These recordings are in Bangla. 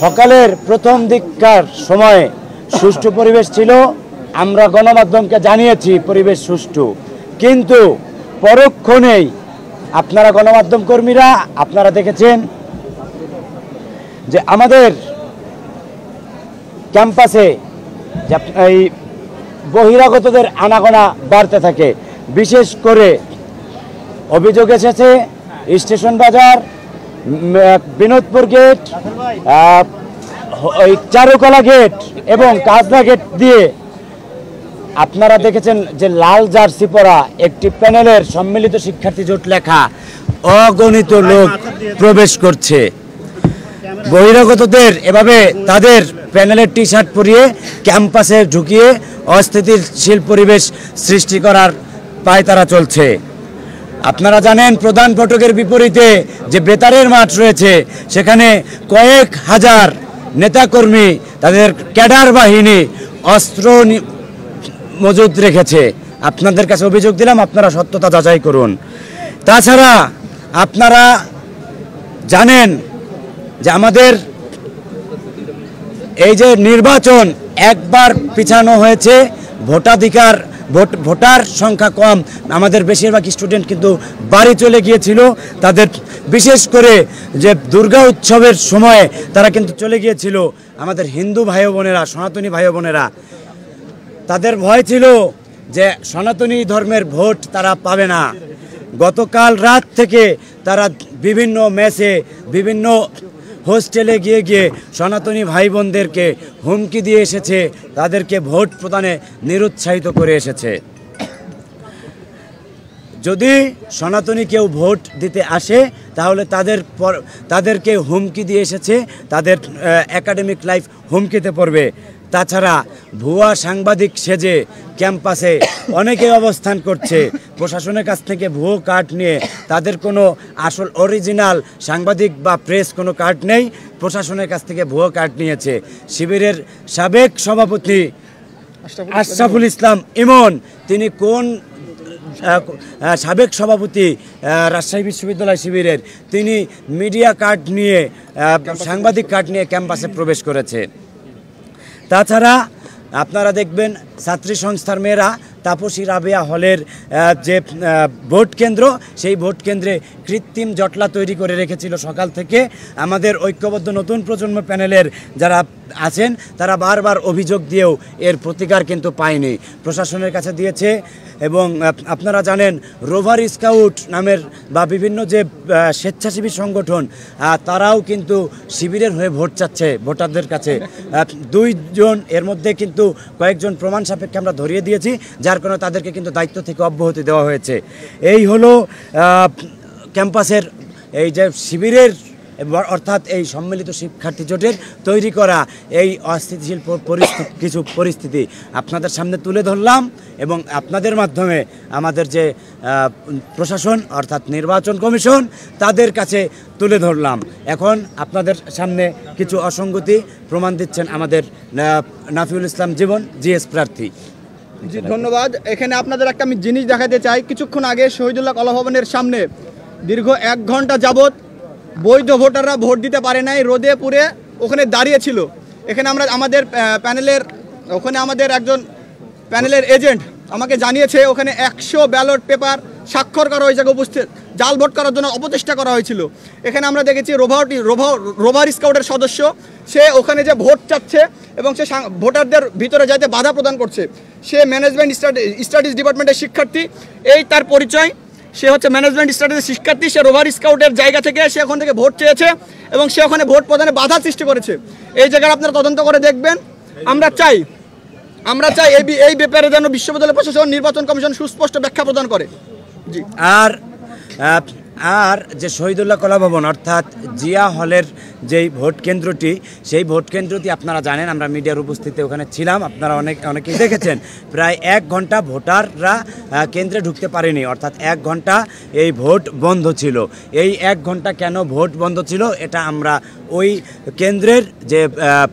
সকালের প্রথম দিককার সময়ে সুষ্ঠু পরিবেশ ছিল, আমরা গণমাধ্যমকে জানিয়েছি পরিবেশ সুষ্ঠু, কিন্তু পরক্ষণেই আপনারা গণমাধ্যম কর্মীরা আপনারা দেখেছেন যে আমাদের ক্যাম্পাসে এই বহিরাগতদের আনাগোনা বাড়তে থাকে। বিশেষ করে অভিযোগ এসেছে স্টেশন বাজার, বিনোদপুর গেট, চারুকলা গেট এবং কাজলা গেট দিয়ে আপনারা দেখেছেন যে লাল জার্সি পরা একটি প্যানেলের সম্মিলিত শিক্ষার্থী জোট লেখা অগণিত লোক প্রবেশ করছে। বহিরাগতদের এভাবে তাদের প্যানেলের টি শার্ট পরিয়ে ক্যাম্পাসে ঢুকিয়ে অস্থিতিশীল পরিবেশ সৃষ্টি করার পায়তারা চলছে। আপনারা জানেন প্রধান ফটকের বিপরীতে যে বেতারের মাঠ রয়েছে সেখানে কয়েক হাজার নেতাকর্মী তাদের ক্যাডার বাহিনী অস্ত্র মজুদ রেখেছে। আপনাদের কাছে অভিযোগ দিলাম, আপনারা সত্যতা যাচাই করুন। তাছাড়া আপনারা জানেন যে আমাদের এই যে নির্বাচন একবার পিছানো হয়েছে, ভোটার সংখ্যা কম, আমাদের বেশিরভাগ স্টুডেন্ট কিন্তু বাড়ি চলে গিয়েছিল। তাদের বিশেষ করে যে দুর্গা উৎসবের সময়ে তারা কিন্তু চলে গিয়েছিল। আমাদের হিন্দু ভাই বোনেরা, সনাতনী ভাই বোনেরা, তাদের ভয় ছিল যে সনাতনী ধর্মের ভোট তারা পাবে না। গতকাল রাত থেকে তারা বিভিন্ন মেসে, বিভিন্ন হোস্টেলে গিয়ে সনাতনী ভাই বোনদেরকে হুমকি দিয়ে এসেছে, তাদেরকে ভোট প্রদানে নিরুৎসাহিত করে এসেছে। যদি সনাতনী কেউ ভোট দিতে আসে তাহলে তাদেরকে হুমকি দিয়ে এসেছে, তাদের একাডেমিক লাইফ হুমকিতে পড়বে। তাছাড়া ভুয়া সাংবাদিক সেজে ক্যাম্পাসে অনেকেই অবস্থান করছে। প্রশাসনের কাছ থেকে ভুয়ো কার্ড নিয়ে, তাদের কোনো আসল অরিজিনাল সাংবাদিক বা প্রেস কোনো কার্ড নেই, প্রশাসনের কাছ থেকে ভুয়ো কার্ড নিয়েছে। শিবিরের সাবেক সভাপতি আশরাফুল ইসলাম ইমন, তিনি কোন সাবেক সভাপতি রাজশাহী বিশ্ববিদ্যালয় শিবিরের, তিনি মিডিয়া কার্ড নিয়ে, সাংবাদিক কার্ড নিয়ে ক্যাম্পাসে প্রবেশ করেছে। তাছাড়া আপনারা দেখবেন ছাত্রী সংস্থার মেয়েরা তাপসী রাবেয়া হলের যে ভোট কেন্দ্র, সেই ভোট কেন্দ্রে কৃত্রিম জটলা তৈরি করে রেখেছিল সকাল থেকে। আমাদের ঐক্যবদ্ধ নতুন প্রজন্ম প্যানেলের যারা আছেন তারা বারবার অভিযোগ দিয়েও এর প্রতিকার কিন্তু পায়নি, প্রশাসনের কাছে দিয়েছে। এবং আপনারা জানেন রোভার স্কাউট নামের বা বিভিন্ন যে স্বেচ্ছাসেবী সংগঠন, তারাও কিন্তু শিবিরের হয়ে ভোট চাচ্ছে ভোটারদের কাছে। দুইজন এর মধ্যে কিন্তু কয়েকজন প্রমাণ সাপেক্ষে আমরা ধরিয়ে দিয়েছি, যার কারণে তাদেরকে কিন্তু দায়িত্ব থেকে অব্যাহতি দেওয়া হয়েছে। এই হলো ক্যাম্পাসের এই যে শিবিরের অর্থাৎ এই সম্মিলিত শিক্ষার্থী জোটের তৈরি করা এই অস্থিতিশীল কিছু পরিস্থিতি আপনাদের সামনে তুলে ধরলাম এবং আপনাদের মাধ্যমে আমাদের যে প্রশাসন অর্থাৎ নির্বাচন কমিশন তাদের কাছে তুলে ধরলাম। এখন আপনাদের সামনে কিছু অসঙ্গতি প্রমাণ দিচ্ছেন আমাদের নাফিউল ইসলাম জীবন জিএস প্রার্থী। জি ধন্যবাদ। এখানে আপনাদের একটা আমি জিনিস দেখাতে চাই। কিছুক্ষণ আগে শহীদুল্লাহ কলা ভবনের সামনে দীর্ঘ 1 ঘন্টা যাবৎ বৈধ ভোটাররা ভোট দিতে পারে নাই, রোদে পুড়ে ওখানে দাঁড়িয়েছিল। এখানে আমাদের আমাদের একজন প্যানেলের এজেন্ট আমাকে জানিয়েছে ওখানে 100 ব্যালট পেপার স্বাক্ষর করা হয়েছে, উপস্থিত জাল ভোট করার জন্য অপচেষ্টা করা হয়েছিল। এখানে আমরা দেখেছি রোভার স্কাউটের সদস্য, সে ওখানে যে ভোট চাচ্ছে এবং সে ভোটারদের ভিতরে যাইতে বাধা প্রদান করছে। সে ম্যানেজমেন্ট স্টাডিজ ডিপার্টমেন্টের শিক্ষার্থী, এই তার পরিচয়। সে হচ্ছে ম্যানেজমেন্ট স্টাডিজের শিক্ষার্থী, সে রোভার স্কাউটের জায়গা থেকে সে ওখান থেকে ভোট চেয়েছে এবং সে ওখানে ভোট প্রদানে বাধা সৃষ্টি করেছে। এই জায়গায় আপনারা তদন্ত করে দেখবেন। আমরা চাই এই ব্যাপারে যেন বিশ্ববিদ্যালয় প্রশাসন, নির্বাচন কমিশন সুস্পষ্ট ব্যাখ্যা প্রদান করে। জি। আর যে শহীদুল্লাহ কলা ভবন অর্থাৎ জিয়া হলের যেই ভোট কেন্দ্রটি, সেই ভোট কেন্দ্রটি আপনারা জানেন, আমরা মিডিয়ার উপস্থিতিতে ওখানে ছিলাম, আপনারা অনেকেই দেখেছেন। প্রায় 1 ঘন্টা ভোটাররা কেন্দ্রে ঢুকতে পারেনি, অর্থাৎ 1 ঘন্টা এই ভোট বন্ধ ছিল। এই 1 ঘন্টা কেন ভোট বন্ধ ছিল এটা আমরা ওই কেন্দ্রের যে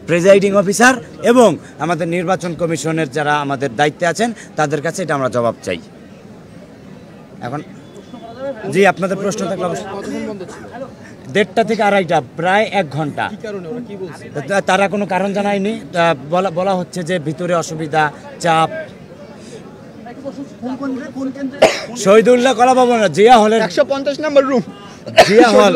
প্রিজাইডিং অফিসার এবং আমাদের নির্বাচন কমিশনের যারা আমাদের দায়িত্বে আছেন তাদের কাছে এটা আমরা জবাব চাই। এখন জি আপনাদের প্রশ্ন থাকলে 1:30 থেকে 2:30, প্রায় 1 ঘন্টা। তারা কোনো কারণ জানায়নি। বলা হচ্ছে যে ভিতরে অসুবিধা, চাপ। শহীদুল্লাহ কলা ভবন, জিয়া হলের 150 নম্বর রুম, জিয়া হল।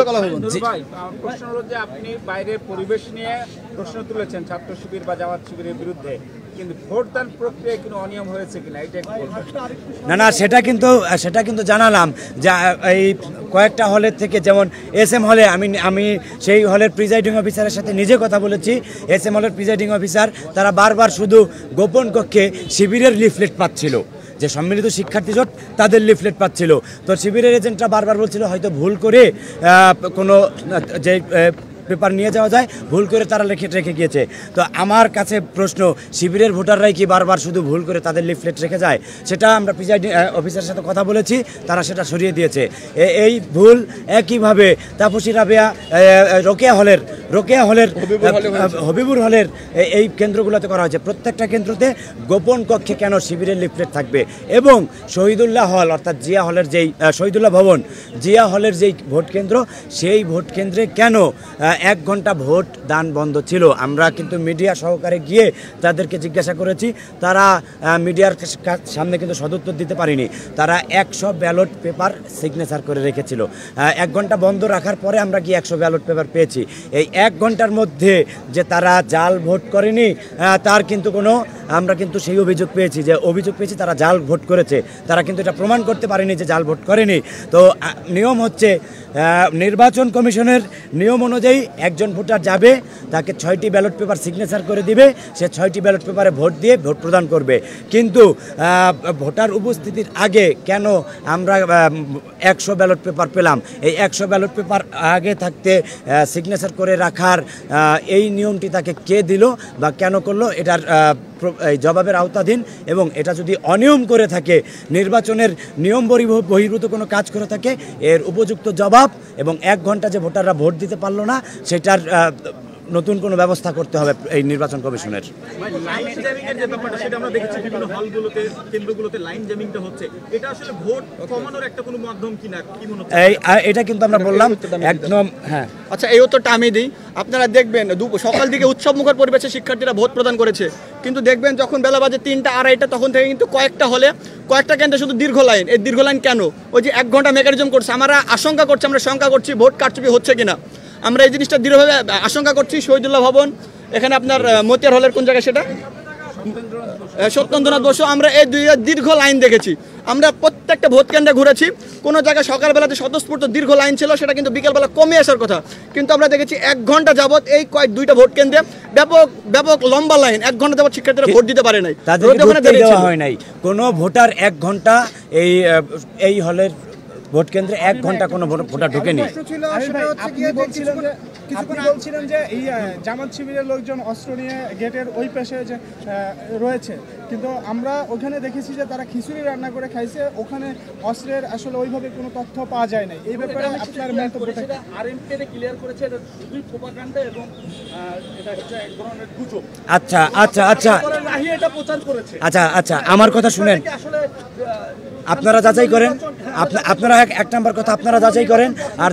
ভাই, প্রশ্ন হলো যে আপনি বাইরে পরিবেশ নিয়ে প্রশ্ন তুলেছেন ছাত্র শিবির বা জামাত শিবিরের বিরুদ্ধে, কিন্তু ভোটদান প্রক্রিয়া কোনো অনিয়ম হয়েছে কিনা এটা একটু বলবেন। না, সেটা কিন্তু জানালাম যে এই কয়েকটা হলের থেকে, যেমন SM হলে আমি সেই হলের প্রিজাইডিং অফিসারের সাথে নিজে কথা বলেছি। SM হলের প্রিজাইডিং অফিসার তারা বারবার শুধু গোপন কক্ষে শিবিরের লিফলেট পাচ্ছিল, যে সম্মিলিত শিক্ষার্থী জোট তাদের লিফলেট পাচ্ছিল। তো শিবিরের এজেন্টরা বারবার বলছিল হয়তো ভুল করে কোনো যে পেপার নিয়ে যাওয়া যায়, ভুল করে তারা রেখে গিয়েছে। তো আমার কাছে প্রশ্ন, শিবিরের ভোটাররাই কি বারবার শুধু ভুল করে তাদের লিফলেট রেখে যায়? সেটা আমরা প্রিজাইডিং অফিসারের সাথে কথা বলেছি, তারা সেটা সরিয়ে দিয়েছে। এই ভুল একইভাবে তাপসী রাবেয়া রোকেয়া হলের হবিবুর হলের এই কেন্দ্রগুলোতে করা হয়েছে। প্রত্যেকটা কেন্দ্রতে গোপন কক্ষে কেন শিবিরের লিফলেট থাকবে? এবং শহীদুল্লাহ হল অর্থাৎ জিয়া হলের যেই শহীদুল্লাহ ভবন, জিয়া হলের যেই ভোট কেন্দ্র, সেই ভোট কেন্দ্রে কেন 1 ঘন্টা ভোট দান বন্ধ ছিল? আমরা কিন্তু মিডিয়া সহকারে গিয়ে তাদেরকে জিজ্ঞাসা করেছি, তারা মিডিয়ার সামনে কিন্তু সদুত্তর দিতে পারেনি। তারা 100 ব্যালট পেপার সিগনেচার করে রেখেছিল। 1 ঘন্টা বন্ধ রাখার পরে আমরা গিয়ে 100 ব্যালট পেপার পেয়েছি। এই 1 ঘন্টার মধ্যে যে তারা জাল ভোট করেনি, তার কিন্তু আমরা কিন্তু সেই অভিযোগ পেয়েছি তারা জাল ভোট করেছে। তারা কিন্তু এটা প্রমাণ করতে পারেনি যে জাল ভোট করেনি। তো নিয়ম হচ্ছে, নির্বাচন কমিশনের নিয়ম অনুযায়ী একজন ভোটার যাবে, তাকে 6টি ব্যালট পেপার সিগনেচার করে দিবে, সে 6টি ব্যালট পেপারে ভোট দিয়ে ভোট প্রদান করবে। কিন্তু ভোটার উপস্থিতির আগে কেন আমরা 100 ব্যালট পেপার পেলাম? এই 100 ব্যালট পেপার আগে থাকতে সিগনেচার করে রাখার এই নিয়মটি তাকে কে দিল বা কেন করলো, এটার জবাবের আওতাধীন। এবং এটা যদি অনিয়ম করে থাকে, নির্বাচনের নিয়ম বহির্ভূত কোনো কাজ করে থাকে, এর উপযুক্ত জবাব এবং 1 ঘন্টা যে ভোটাররা ভোট দিতে পারলো না, সেটার নতুন কোনো ব্যবস্থা করতে হবে এই নির্বাচন কমিশনের। লাইন জ্যামিংয়ের যে ব্যাপারটা, সেটা আমরা দেখেছি বিভিন্ন হলগুলোতে, কেন্দ্রগুলোতে লাইন জ্যামিংটা হচ্ছে। এটা আসলে ভোট কমানোর একটা কোনো মাধ্যম কিনা, কি মনে হচ্ছে? এটা কিন্তু আমরা বললাম একদম। হ্যাঁ, আচ্ছা, এই উত্তরটা আমি দিই। আপনারা দেখবেন সকাল দিকে উৎসবমুখর পরিবেশে শিক্ষার্থীরা ভোট প্রদান করেছে, কিন্তু দেখবেন যখন বেলা বাজে 3টা 2:30, তখন থেকে কিন্তু কয়েকটা কেন্দ্রে শুধু দীর্ঘ লাইন। এই দীর্ঘ লাইন কেন? ওই যে 1 ঘন্টা মেকানিজম করছে। আমরা শঙ্কা করছি ভোট কারচুপি হচ্ছে কিনা। আমরা এই জিনিসটা দৃঢ়ভাবে আশঙ্কা করছি। শহীদুল্লাহ ভবন, এখানে আপনার মতিয়ার হলের কোন জায়গায়, সেটা সত্যেন্দ্রনাথ বসু, আমরা এই দীর্ঘ লাইন দেখেছি। আমরা প্রত্যেকটা ভোট কেন্দ্রে ঘুরেছি, কোনো জায়গায় সকালবেলাতে স্বতঃস্ফূর্ত দীর্ঘ লাইন ছিল, সেটা কিন্তু বিকেলবেলা কমে আসার কথা। কিন্তু আমরা দেখেছি 1 ঘন্টা যাবৎ এই 2টা ভোট কেন্দ্রে ব্যাপক লম্বা লাইন। 1 ঘন্টা যাবৎ শিক্ষার্থীরা ভোট দিতে পারে নাই, দেওয়া হয় নাই। কোনো ভোটার 1 ঘন্টা এই হলের ভোট কেন্দ্রে 1 ঘন্টা কোনো ভোটার ঢোকেনি। আপনি বলছিলেন যে এই জামাত শিবিরের লোকজন অস্ত্র নিয়ে গেটের ওই পাশে যে রয়েছে, কিন্তু আমরা ওখানে দেখেছি যে তারা খিচুড়ি রান্না করে খাইছে। ওখানে অস্ত্রের আসলে ওইভাবে কোনো তথ্য পাওয়া যায় নাই। এই ব্যাপারে আপনার মন্তব্যটা? আরএমপি ক্লিয়ার করেছে এটা শুধুই প্রোপাগান্ডা এবং এটা হচ্ছে এক ধরনের গুজব। আচ্ছা, এটা প্রচার করেছে। আচ্ছা, আমার কথা শুনেন। আপনারা যাচাই করেন, আপনারা 1 নম্বর কথা আপনারা যাচাই করেন, আর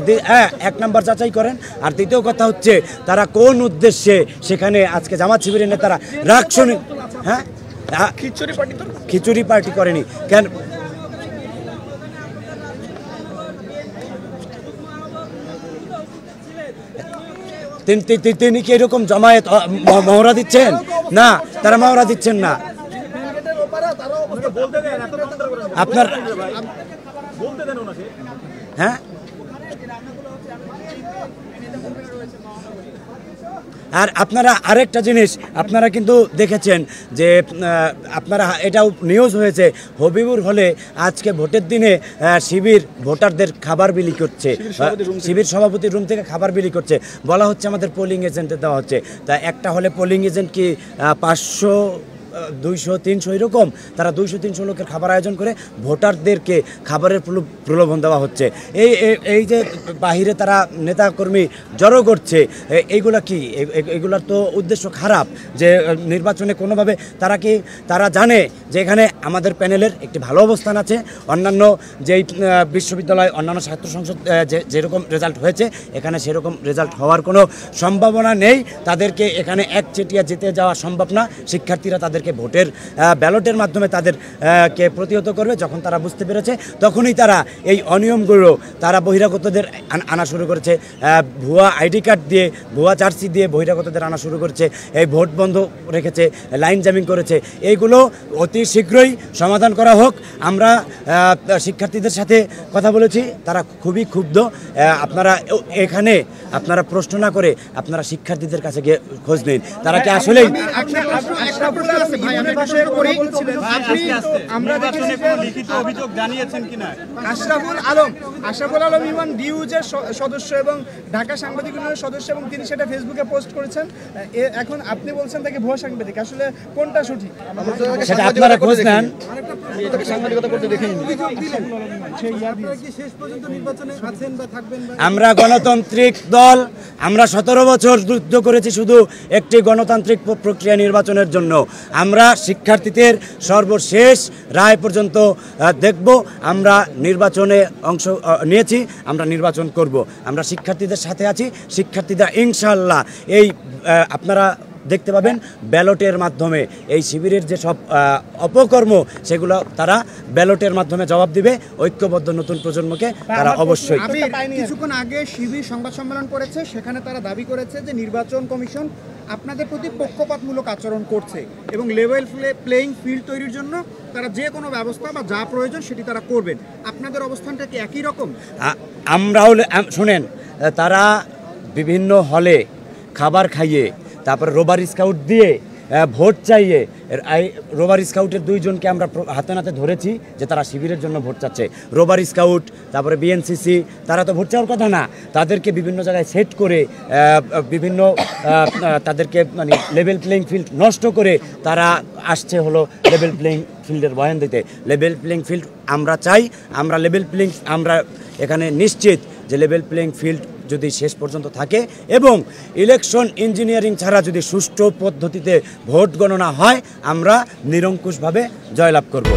1 নম্বর যাচাই করেন। আর দ্বিতীয় কথা হচ্ছে, তারা কোন উদ্দেশ্যে সেখানে আজকে জামাত শিবিরের নেতারা রাখছেন? হ্যাঁ, খিচুড়ি পার্টি করেনি কেন? তিনি কি এরকম জমায়েত মহড়া দিচ্ছেন? না, তারা মহড়া দিচ্ছেন না। আপনার হ্যাঁ, আর আপনারা আরেকটা জিনিস আপনারা কিন্তু দেখেছেন যে আপনারা এটাও নিউজ হয়েছে, হবিবুর হলে আজকে ভোটের দিনে শিবির ভোটারদের খাবার বিলি করছে, শিবির সভাপতির রুম থেকে খাবার বিলি করছে। বলা হচ্ছে আমাদের পোলিং এজেন্টে দেওয়া হচ্ছে। তা একটা হলে পোলিং এজেন্ট কি 500 200-300 এরকম তারা 200-300 লোকের খাবার আয়োজন করে ভোটারদেরকে খাবারের প্রলোভন দেওয়া হচ্ছে। এই যে বাহিরে তারা নেতাকর্মী জড়ো করছে, এইগুলা কি? এগুলার তো উদ্দেশ্য খারাপ, যে নির্বাচনে কোনোভাবে তারা জানে যে এখানে আমাদের প্যানেলের একটি ভালো অবস্থান আছে, অন্যান্য যেই বিশ্ববিদ্যালয় অন্যান্য ছাত্র সংসদ যেরকম রেজাল্ট হয়েছে এখানে সেরকম রেজাল্ট হওয়ার কোনো সম্ভাবনা নেই, তাদেরকে এখানে একচেটিয়া জিতে যাওয়া সম্ভব না। শিক্ষার্থীরা তাদেরকে ভোটের ব্যালটের মাধ্যমে তাদেরকে প্রতিহত করবে। যখন তারা বুঝতে পেরেছে তখনই তারা এই অনিয়মগুলো তারা বহিরাগতদের আনা শুরু করেছে, ভুয়া আইডি কার্ড দিয়ে, ভুয়া জার্সি দিয়ে বহিরাগতদের আনা শুরু করেছে, এই ভোট বন্ধ রেখেছে, লাইন জামিং করেছে। এইগুলো অতি শীঘ্রই সমাধান করা হোক। আমরা শিক্ষার্থীদের সাথে কথা বলেছি, তারা খুবই ক্ষুব্ধ। আপনারা প্রশ্ন না করে আপনারা শিক্ষার্থীদের কাছে গিয়ে খোঁজ নিন, তারা কি আসলেই আশরাফুল আলম ইমান ডিউজের সদস্য এবং ঢাকা সাংবাদিক ইউনিয়নের সদস্য, এবং তিনি সেটা ফেসবুকে পোস্ট করেছেন। এখন আপনি বলছেন তাকে ভুয়া সাংবাদিক, আসলে কোনটা সঠিক সেটা আপনারা খোঁজ নেন। আমরা গণতান্ত্রিক দল, আমরা 17 বছর যুদ্ধ করেছি শুধু একটি গণতান্ত্রিক প্রক্রিয়া নির্বাচনের জন্য। আমরা শিক্ষার্থীদের সর্বশেষ রায় পর্যন্ত দেখব। আমরা নির্বাচনে অংশ নিয়েছি, আমরা নির্বাচন করব, আমরা শিক্ষার্থীদের সাথে আছি। শিক্ষার্থীরা ইনশাআল্লাহ আপনারা দেখতে পাবেন ব্যালটের মাধ্যমে এই শিবিরের যে সব অপকর্ম সেগুলো তারা ব্যালটের মাধ্যমে জবাব দিবে। ঐক্যবদ্ধ নতুন প্রজন্মকে তারা অবশ্যই। কিছুক্ষণ আগে শিবির সংবাদ সম্মেলন করেছে, সেখানে তারা দাবি করেছে যে নির্বাচন কমিশন আপনাদের প্রতি পক্ষপাতমূলক আচরণ করছে এবং লেভেল প্লেইং ফিল্ড তৈরির জন্য তারা যে কোনো ব্যবস্থা বা যা প্রয়োজন সেটি তারা করবেন। আপনাদের অবস্থানটা কি একই রকম? আমরাও শোনেন, তারা বিভিন্ন হলে খাবার খাইয়ে, তারপর রোবার স্কাউট দিয়ে ভোট চাইয়ে, রোবার স্কাউটের 2 জনকে আমরা হাতে নাতে ধরেছি যে তারা শিবিরের জন্য ভোট চাচ্ছে। রোবার স্কাউট, তারপরে বিএনসিসি, তারা তো ভোট চাওয়ার কথা না, তাদেরকে বিভিন্ন জায়গায় সেট করে বিভিন্ন তাদেরকে মানে লেভেল প্লেইং ফিল্ড নষ্ট করে তারা আসছে হলো লেভেল প্লেইং ফিল্ডের বয়ান দিতে। লেভেল প্লেইং ফিল্ড আমরা চাই, আমরা আমরা এখানে নিশ্চিত যে লেভেল প্লেইং ফিল্ড যদি শেষ পর্যন্ত থাকে এবং ইলেকশন ইঞ্জিনিয়ারিং ছাড়া যদি সুষ্ঠু পদ্ধতিতে ভোট গণনা হয়, আমরা নিরঙ্কুশভাবে জয়লাভ করব।